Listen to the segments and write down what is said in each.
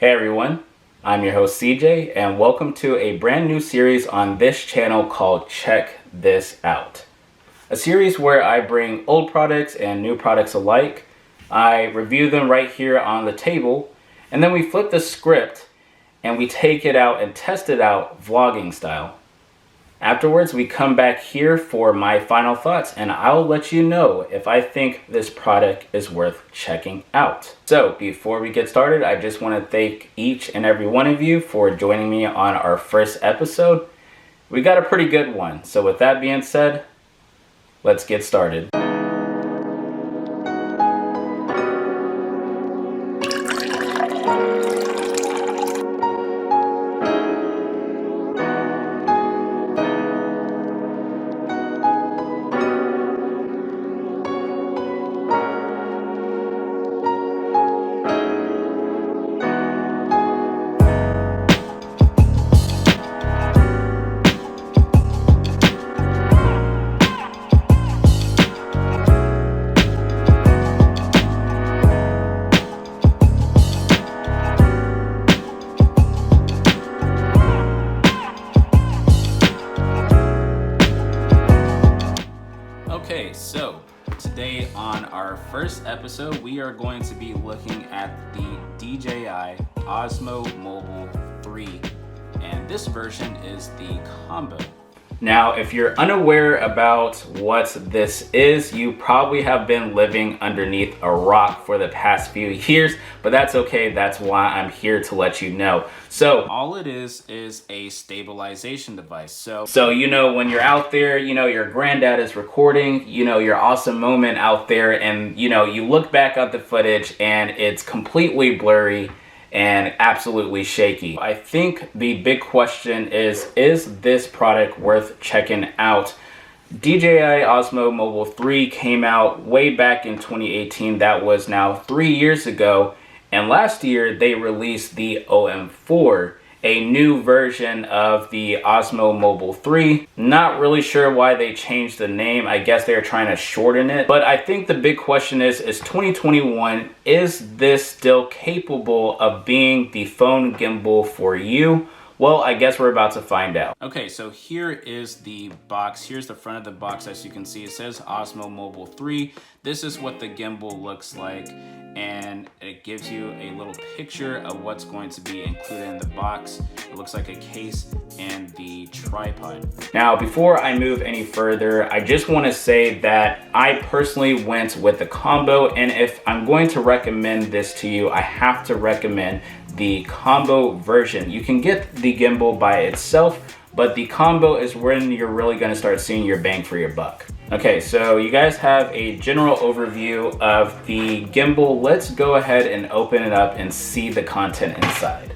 Hey everyone, I'm your host CJ, and welcome to a brand new series on this channel called Check This Out. A series where I bring old products and new products alike. I review them right here on the table, and then we flip the script and we take it out and test it out vlogging style. Afterwards, we come back here for my final thoughts, and I'll let you know if I think this product is worth checking out. So before we get started, I just want to thank each and every one of you for joining me on our first episode. We got a pretty good one. So with that being said, let's get started. Okay, so today on our first episode, we are going to be looking at the DJI Osmo Mobile 3, and this version is the combo. Now, if you're unaware about what this is, you probably have been living underneath a rock for the past few years, but that's okay. That's why I'm here to let you know. So all it is a stabilization device. So you know, when you're out there, you know, your granddad is recording, you know, your awesome moment out there, and you know, you look back at the footage and it's completely blurry and absolutely shaky. I think the big question is this product worth checking out? DJI Osmo Mobile 3 came out way back in 2018. That was now 3 years ago. And last year they released the OM4, a new version of the Osmo Mobile 3. Not really sure why they changed the name. I guess they're trying to shorten it. But I think the big question is 2021, is this still capable of being the phone gimbal for you? Well, I guess we're about to find out. Okay, so here is the box. Here's the front of the box. As you can see, it says Osmo Mobile 3. This is what the gimbal looks like, and it gives you a little picture of what's going to be included in the box. It looks like a case and the tripod. Now, before I move any further, I just want to say that I personally went with the combo, and if I'm going to recommend this to you, I have to recommend the combo version. You can get the gimbal by itself, but the combo is when you're really going to start seeing your bang for your buck. Okay, so you guys have a general overview of the gimbal. Let's go ahead and open it up and see the content inside.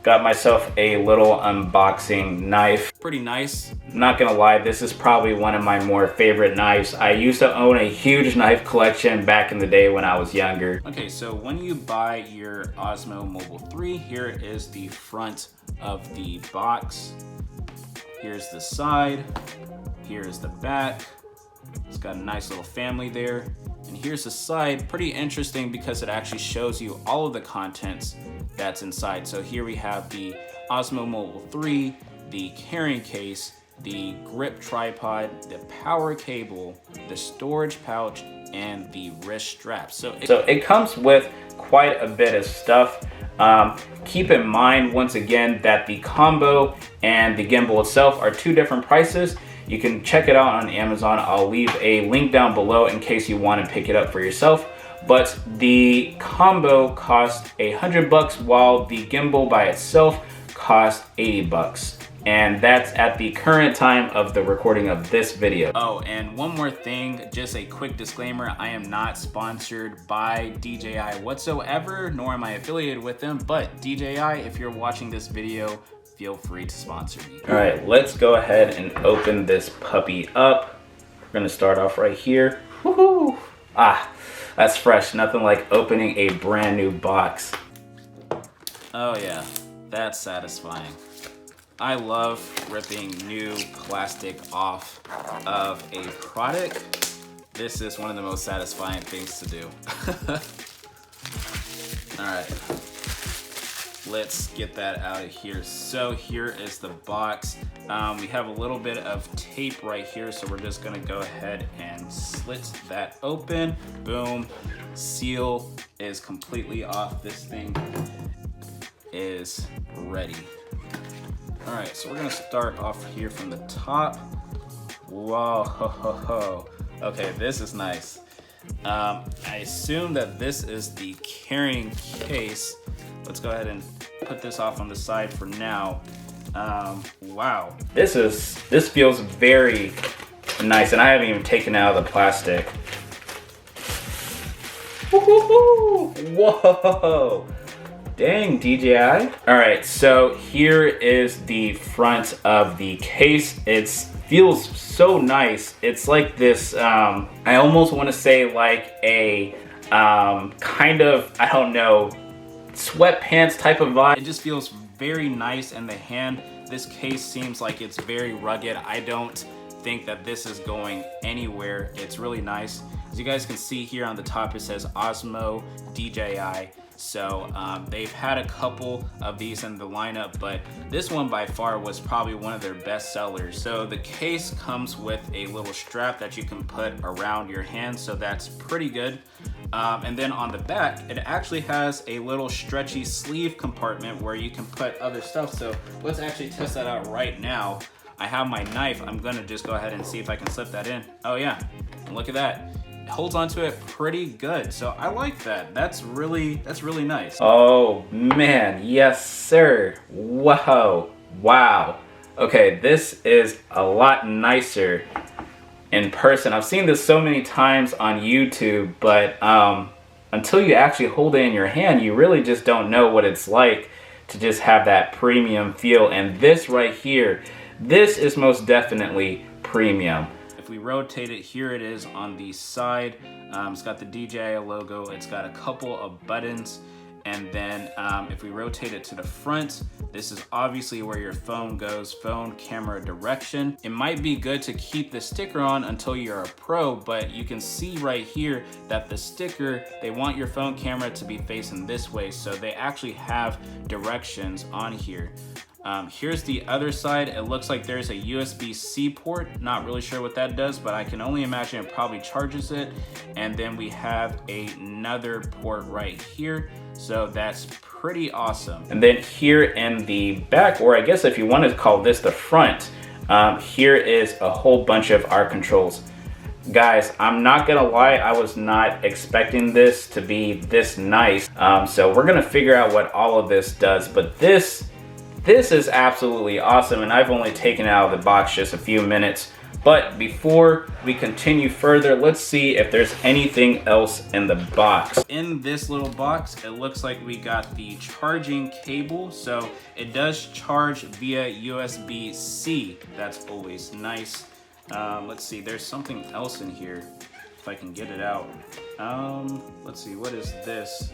Got myself a little unboxing knife. Pretty nice. Not gonna lie, this is probably one of my more favorite knives. I used to own a huge knife collection back in the day when I was younger. Okay, so when you buy your Osmo Mobile 3, here is the front of the box. Here's the side. Here's the back. It's got a nice little family there. And here's the side. Pretty interesting because it actually shows you all of the contents that's inside. So here we have the Osmo Mobile 3, the carrying case, the grip tripod, the power cable, the storage pouch, and the wrist strap. So it comes with quite a bit of stuff. Keep in mind, once again, that the combo and the gimbal itself are two different prices. You can check it out on Amazon. I'll leave a link down below in case you want to pick it up for yourself. But the combo cost $100 while the gimbal by itself cost $80. And that's at the current time of the recording of this video. Oh, and one more thing, just a quick disclaimer. I am not sponsored by DJI whatsoever, nor am I affiliated with them. But DJI, if you're watching this video, feel free to sponsor me. All right, let's go ahead and open this puppy up. We're gonna start off right here. Woohoo! Ah, that's fresh. Nothing like opening a brand new box. Oh yeah, that's satisfying. I love ripping new plastic off of a product. This is one of the most satisfying things to do. All right. let's get that out of here. So here is the box. We have a little bit of tape right here, so we're just gonna go ahead and slit that open. Boom, seal is completely off. This thing is ready. All right, so we're gonna start off here from the top. Whoa, ho, ho, ho. Okay, this is nice. I assume that this is the carrying case. Let's go ahead and put this off on the side for now. Wow, this feels very nice, and I haven't even taken it out of the plastic. Whoa, dang, DJI. All right, so here is the front of the case. It feels so nice. It's like this, I almost want to say like a kind of, I don't know, sweatpants type of vibe. It just feels very nice in the hand. This case seems like it's very rugged. I don't think that this is going anywhere. It's really nice. As you guys can see here on the top, it says Osmo DJI. So they've had a couple of these in the lineup, but this one by far was probably one of their best sellers. So the case comes with a little strap that you can put around your hand, so that's pretty good. And then on the back, it actually has a little stretchy sleeve compartment where you can put other stuff. So let's actually test that out right now. I have my knife. I'm gonna just go ahead and see if I can slip that in. Oh yeah, and look at that. It holds onto it pretty good. So I like that. That's really nice. Oh man, yes sir. Whoa, wow. Okay, this is a lot nicer in person. I've seen this so many times on YouTube, but until you actually hold it in your hand, you really just don't know what it's like to just have that premium feel. And this right here, this is most definitely premium. If we rotate it, here it is on the side. It's got the DJI logo. It's got a couple of buttons. And then if we rotate it to the front, this is obviously where your phone goes, phone, camera, direction. It might be good to keep the sticker on until you're a pro, but you can see right here that the sticker, they want your phone camera to be facing this way. So they actually have directions on here. Here's the other side. It looks like there's a USB-C port. Not really sure what that does, but I can only imagine it probably charges it. And then we have another port right here. So that's pretty awesome. And then here in the back, or I guess if you want to call this the front, here is a whole bunch of our controls. Guys, I'm not gonna lie, I was not expecting this to be this nice. So we're gonna figure out what all of this does, but this is absolutely awesome, and I've only taken it out of the box just a few minutes. But before we continue further, let's see if there's anything else in the box. In this little box, it looks like we got the charging cable. So it does charge via USB-C. That's always nice. Let's see, there's something else in here, if I can get it out. Let's see, what is this?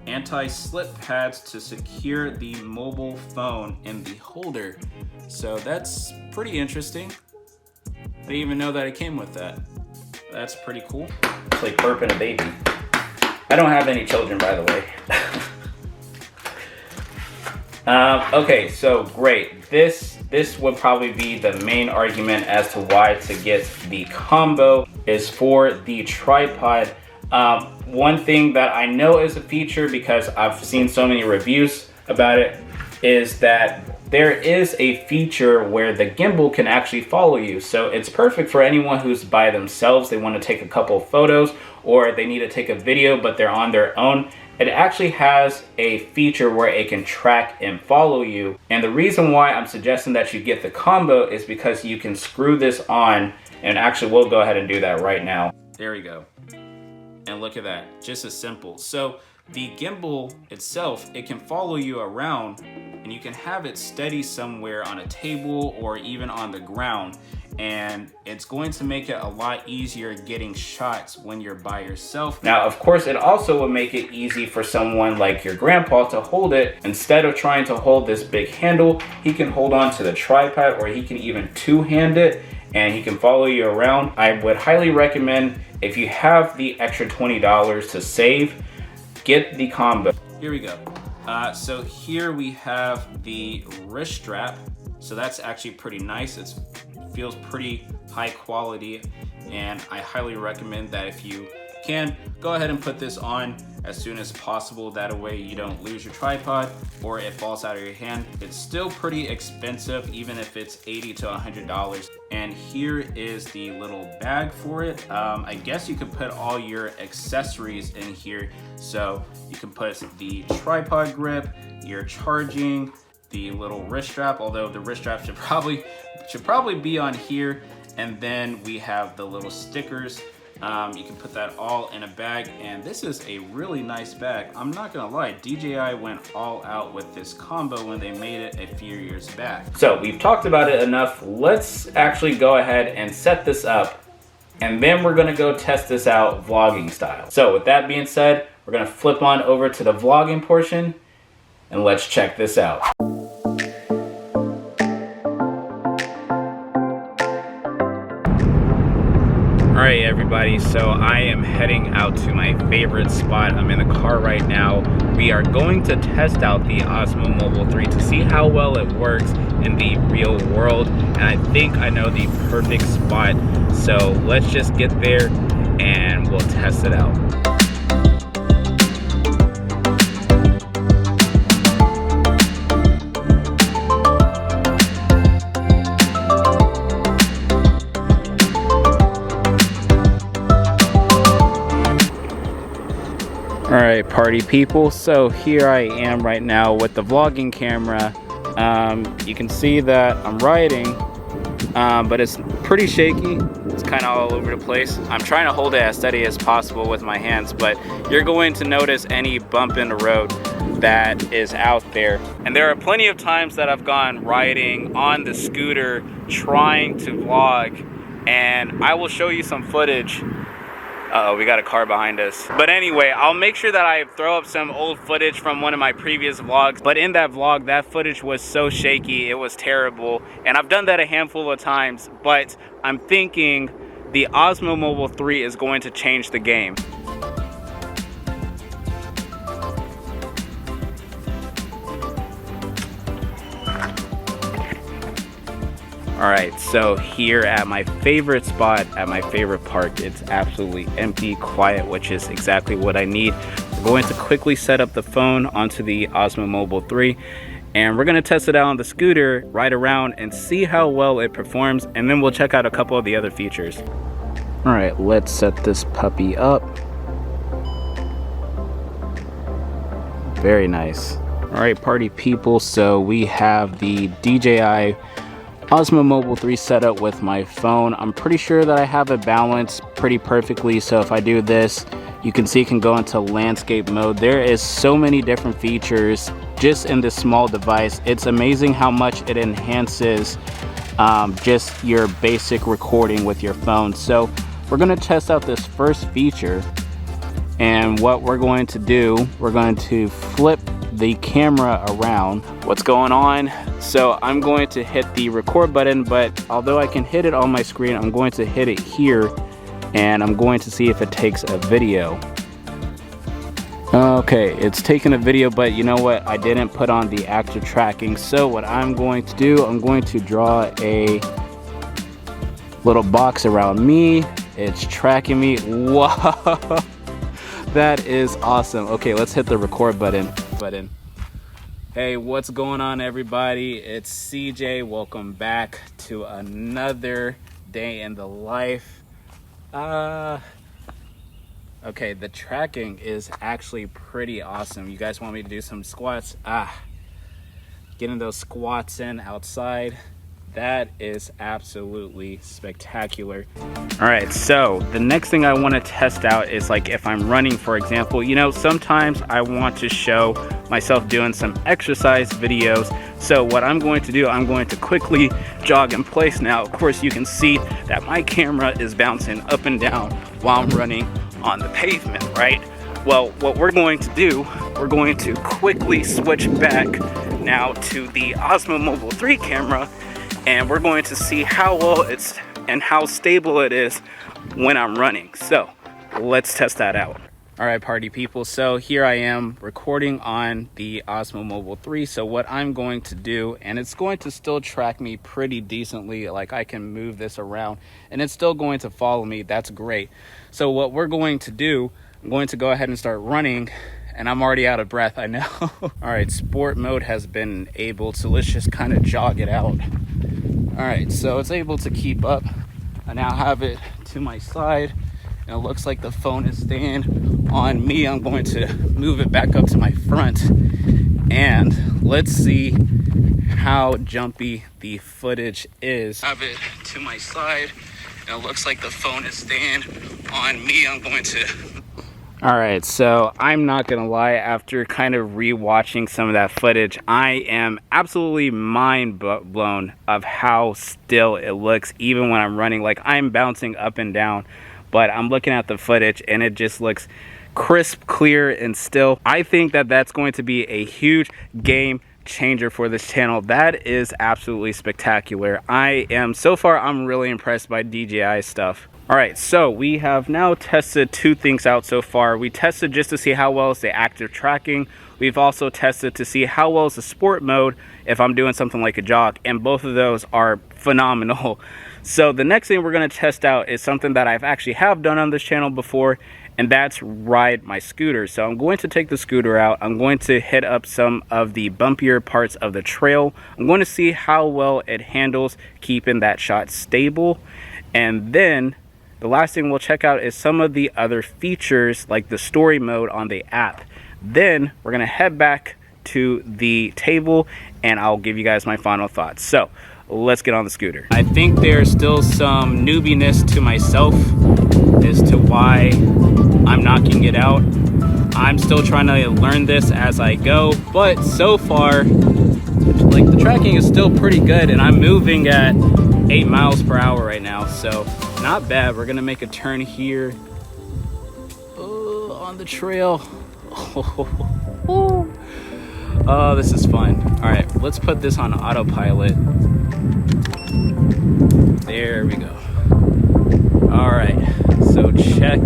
Anti-slip pads to secure the mobile phone in the holder. So that's pretty interesting. I didn't even know that it came with that. That's pretty cool. It's like burping a baby. I don't have any children, by the way. Okay, so great. This would probably be the main argument as to why to get the combo is for the tripod. One thing that I know is a feature, because I've seen so many reviews about it, is that there is a feature where the gimbal can actually follow you. So it's perfect for anyone who's by themselves. They want to take a couple of photos, or they need to take a video but they're on their own. It actually has a feature where it can track and follow you. And the reason why I'm suggesting that you get the combo is because you can screw this on, and actually we'll go ahead and do that right now. There we go. And look at that, just as simple. So the gimbal itself, it can follow you around, and you can have it steady somewhere on a table or even on the ground. And it's going to make it a lot easier getting shots when you're by yourself. Now, of course, it also will make it easy for someone like your grandpa to hold it. Instead of trying to hold this big handle, he can hold on to the tripod, or he can even two-hand it, and he can follow you around. I would highly recommend, if you have the extra $20 to save, get the combo. Here we go. So here we have the wrist strap. So that's actually pretty nice. It feels pretty high quality, and I highly recommend that if you can, go ahead and put this on as soon as possible. That way you don't lose your tripod or it falls out of your hand. It's still pretty expensive, even if it's $80 to $100. And here is the little bag for it. I guess you could put all your accessories in here. So you can put the tripod grip, your charging, the little wrist strap, although the wrist strap should probably be on here. And then we have the little stickers. You can put that all in a bag, and this is a really nice bag. I'm not gonna lie, DJI went all out with this combo when they made it a few years back. So we've talked about it enough. Let's actually go ahead and set this up, and then we're gonna go test this out vlogging style. So with that being said, we're gonna flip on over to the vlogging portion, and let's check this out. Alright everybody, so I am heading out to my favorite spot. I'm in the car right now. We are going to test out the Osmo Mobile 3 to see how well it works in the real world. And I think I know the perfect spot. So let's just get there and we'll test it out. Alright party people, so here I am right now with the vlogging camera. You can see that I'm riding, but it's pretty shaky. It's kind of all over the place. I'm trying to hold it as steady as possible with my hands, but you're going to notice any bump in the road that is out there. And there are plenty of times that I've gone riding on the scooter trying to vlog, and I will show you some footage. Uh-oh, we got a car behind us. But anyway, I'll make sure that I throw up some old footage from one of my previous vlogs. But in that vlog, that footage was so shaky, it was terrible. And I've done that a handful of times, but I'm thinking the Osmo Mobile 3 is going to change the game. Alright, so here at my favorite spot, at my favorite park, it's absolutely empty, quiet, which is exactly what I need. We're going to quickly set up the phone onto the Osmo Mobile 3, and we're going to test it out on the scooter, ride around, and see how well it performs, and then we'll check out a couple of the other features. Alright, let's set this puppy up. Very nice. Alright, party people, so we have the DJI Osmo Mobile 3 setup with my phone. I'm pretty sure that I have it balanced pretty perfectly, so if I do this, you can see it can go into landscape mode. There is so many different features just in this small device. It's amazing how much it enhances just your basic recording with your phone. So we're going to test out this first feature, and what we're going to do, we're going to flip the camera around. What's going on? So I'm going to hit the record button, but although I can hit it on my screen, I'm going to hit it here, and I'm going to see if it takes a video. Okay, it's taking a video, but you know what? I didn't put on the active tracking. So what I'm going to do, I'm going to draw a little box around me. It's tracking me. Wow, that is awesome. Okay, let's hit the record button. Hey, what's going on everybody? It's CJ. Welcome back to another day in the life. Okay, the tracking is actually pretty awesome. You guys want me to do some squats? Getting those squats in outside. That is absolutely spectacular. All right, so the next thing I want to test out is like if I'm running, for example. You know, sometimes I want to show myself doing some exercise videos. So what I'm going to do, I'm going to quickly jog in place. Now, of course, you can see that my camera is bouncing up and down while I'm running on the pavement, right? Well, what we're going to do, we're going to quickly switch back now to the Osmo Mobile 3 camera, and we're going to see how well and how stable it is when I'm running. So let's test that out. All right, party people, so here I am recording on the Osmo Mobile 3. So what I'm going to do, and it's going to still track me pretty decently, like I can move this around and it's still going to follow me. That's great. So what we're going to do, I'm going to go ahead and start running, and I'm already out of breath, I know. All right, sport mode has been enabled, so let's just kind of jog it out. All right, so it's able to keep up. I now have it to my side, and it looks like the phone is staying on me. I'm going to move it back up to my front, and let's see how jumpy the footage is. I have it to my side, and it looks like the phone is staying on me. I'm going to... All right, so I'm not gonna lie, after kind of re-watching some of that footage, I am absolutely mind blown of how still it looks even when I'm running. Like, I'm bouncing up and down, but I'm looking at the footage and it just looks crisp, clear, and still. I think that that's going to be a huge game changer for this channel. That is absolutely spectacular. So far I'm really impressed by DJI stuff. All right, so we have now tested two things out so far. We tested just to see how well is the active tracking. We've also tested to see how well is the sport mode if I'm doing something like a jog, and both of those are phenomenal. So the next thing we're going to test out is something that I've actually have done on this channel before, and that's ride my scooter. So I'm going to take the scooter out. I'm going to hit up some of the bumpier parts of the trail. I'm going to see how well it handles keeping that shot stable, and then the last thing we'll check out is some of the other features like the story mode on the app. Then we're gonna head back to the table and I'll give you guys my final thoughts. So let's get on the scooter. I think there's still some newbiness to myself as to why I'm knocking it out. I'm still trying to learn this as I go, but so far, like, the tracking is still pretty good, and I'm moving at 8 miles per hour right now, so not bad. We're gonna make a turn here on the trail. Oh, this is fun. All right, let's put this on autopilot. There we go. All right, so check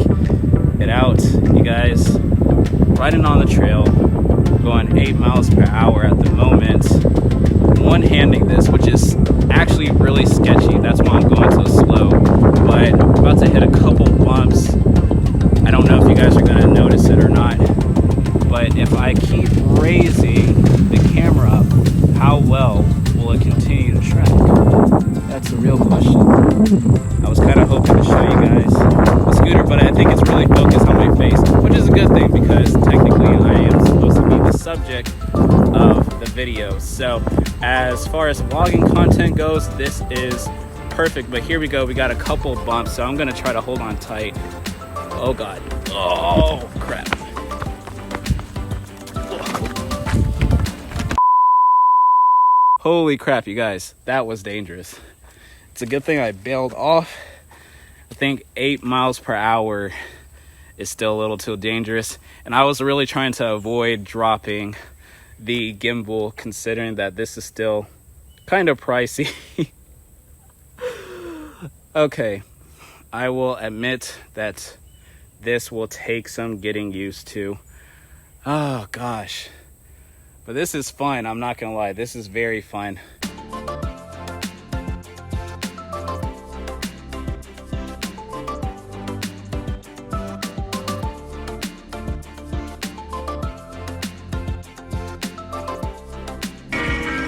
it out, you guys. Riding on the trail, going 8 miles per hour at the moment. One-handing this, which is actually really sketchy. That's why I'm going so slow. But I'm about to hit a couple bumps. I don't know if you guys are going to notice it or not. But if I keep raising the camera up, how well will it continue to track? That's the real question. I was kind of hoping to show you guys the scooter, but I think it's really focused on my face, which is a good thing because technically I am supposed to be the subject of the video. So as far as vlogging content goes, this is perfect. But here we go, we got a couple bumps, so I'm gonna try to hold on tight. Oh god. Oh crap. Holy crap, you guys, that was dangerous. It's a good thing I bailed off. I think 8 miles per hour is still a little too dangerous, and I was really trying to avoid dropping the gimbal, considering that this is still kind of pricey. Okay, I will admit that this will take some getting used to. Oh gosh, but this is fun. I'm not gonna lie, this is very fun.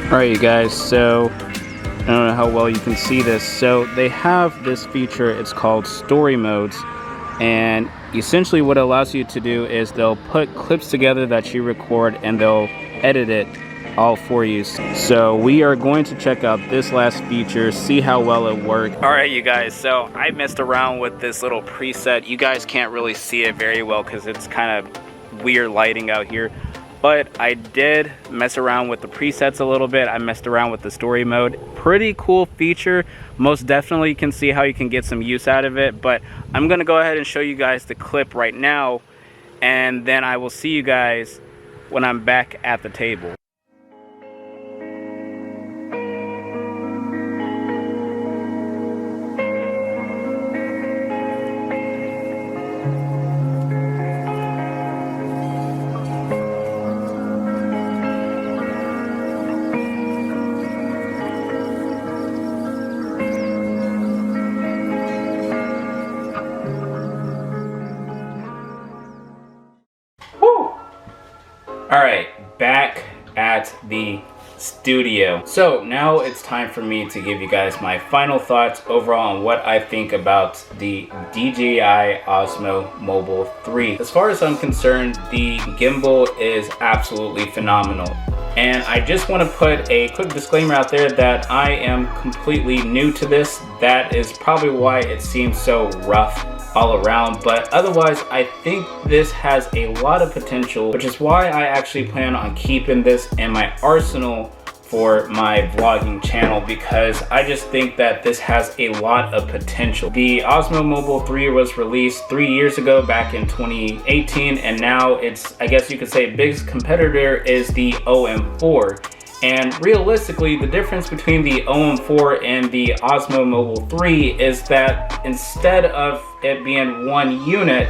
Alright, you guys, so I don't know how well you can see this. So they have this feature, it's called story modes, and essentially what it allows you to do is they'll put clips together that you record and they'll edit it all for you. So we are going to check out this last feature, see how well it worked. Alright, you guys, so I messed around with this little preset. You guys can't really see it very well because it's kind of weird lighting out here. But I did mess around with the presets a little bit. I messed around with the story mode. Pretty cool feature. Most definitely can see how you can get some use out of it. But I'm going to go ahead and show you guys the clip right now. And then I will see you guys when I'm back at the table. Alright, back at the studio. So now it's time for me to give you guys my final thoughts overall on what I think about the DJI Osmo Mobile 3. As far as I'm concerned, the gimbal is absolutely phenomenal. And I just want to put a quick disclaimer out there that I am completely new to this. That is probably why it seems so rough all around, but otherwise I think this has a lot of potential, which is why I actually plan on keeping this in my arsenal for my vlogging channel, because I just think that this has a lot of potential. The Osmo Mobile 3 was released 3 years ago, back in 2018, and now it's, I guess you could say, biggest competitor is the OM4. And realistically, the difference between the OM4 and the Osmo Mobile 3 is that instead of it being one unit,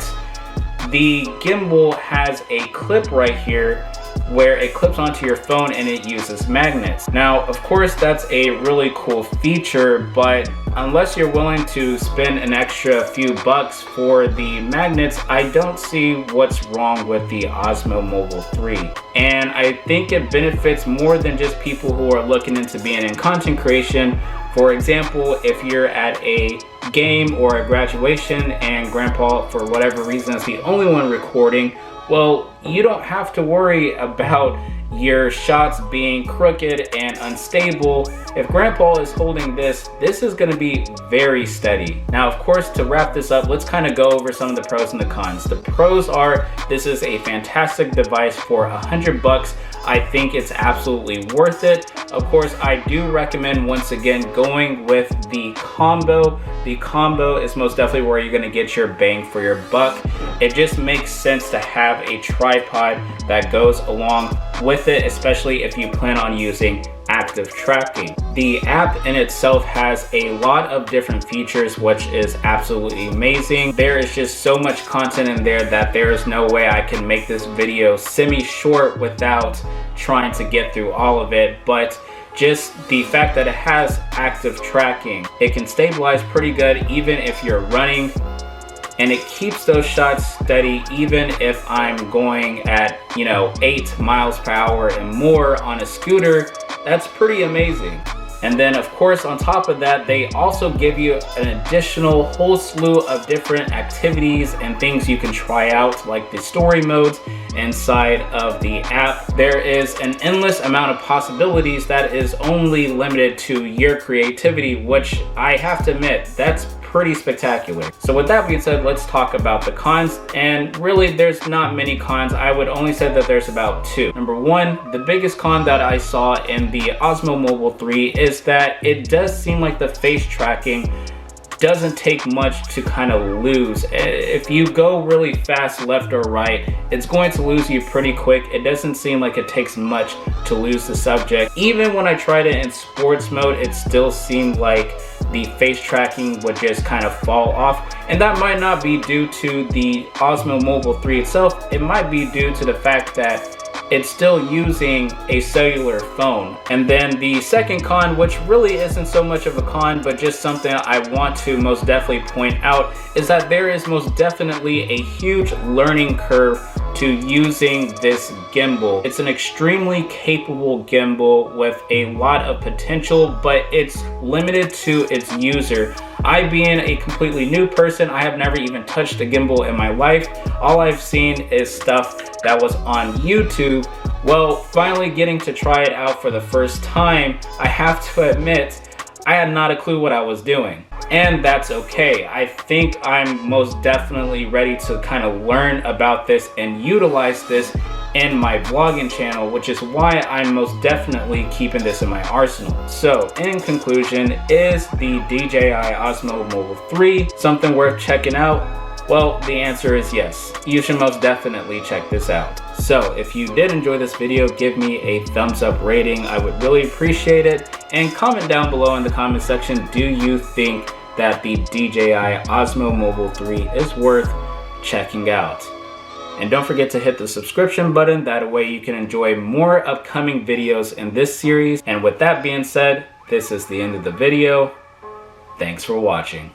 the gimbal has a clip right here where it clips onto your phone and it uses magnets. Now, of course, that's a really cool feature, but unless you're willing to spend an extra few bucks for the magnets, I don't see what's wrong with the Osmo Mobile 3. And I think it benefits more than just people who are looking into being in content creation. For example, if you're at a game or a graduation and grandpa, for whatever reason, is the only one recording, well, you don't have to worry about your shots being crooked and unstable. If grandpa is holding this is going to be very steady. Now, of course, to wrap this up, let's kind of go over some of the pros and the cons. The pros are, this is a fantastic device for $100. I think it's absolutely worth it. Of course, I do recommend, once again, going with the combo. The combo is most definitely where you're going to get your bang for your buck. It just makes sense to have a tripod that goes along with it, especially if you plan on using active tracking. The app in itself has a lot of different features, which is absolutely amazing. There is just so much content in there that there is no way I can make this video semi-short without trying to get through all of it. But just the fact that it has active tracking, it can stabilize pretty good even if you're running, and it keeps those shots steady even if I'm going at, 8 miles per hour and more on a scooter. That's pretty amazing. And then, of course, on top of that, they also give you an additional whole slew of different activities and things you can try out, like the story modes inside of the app. There is an endless amount of possibilities that is only limited to your creativity, which I have to admit, that's pretty spectacular. So with that being said, let's talk about the cons. And really, there's not many cons. I would only say that there's about two. Number one, the biggest con that I saw in the Osmo Mobile 3 is that it does seem like the face tracking doesn't take much to kind of lose. If you go really fast left or right, it's going to lose you pretty quick. It doesn't seem like it takes much to lose the subject. Even when I tried it in sports mode, it still seemed like the face tracking would just kind of fall off. And that might not be due to the Osmo Mobile 3 itself. It might be due to the fact that it's still using a cellular phone. And then the second con, which really isn't so much of a con, but just something I want to most definitely point out, is that there is most definitely a huge learning curve to using this gimbal. It's an extremely capable gimbal with a lot of potential, but it's limited to its user. I, being a completely new person, I have never even touched a gimbal in my life. All I've seen is stuff that was on YouTube. Well, finally getting to try it out for the first time, I have to admit, I had not a clue what I was doing. And that's okay. I think I'm most definitely ready to kind of learn about this and utilize this in my vlogging channel, which is why I'm most definitely keeping this in my arsenal. So in conclusion, is the DJI Osmo Mobile 3 something worth checking out? Well, the answer is yes. You should most definitely check this out. So if you did enjoy this video, give me a thumbs up rating. I would really appreciate it. And comment down below in the comment section, do you think that the DJI Osmo Mobile 3 is worth checking out? And don't forget to hit the subscription button. That way you can enjoy more upcoming videos in this series. And with that being said, this is the end of the video. Thanks for watching.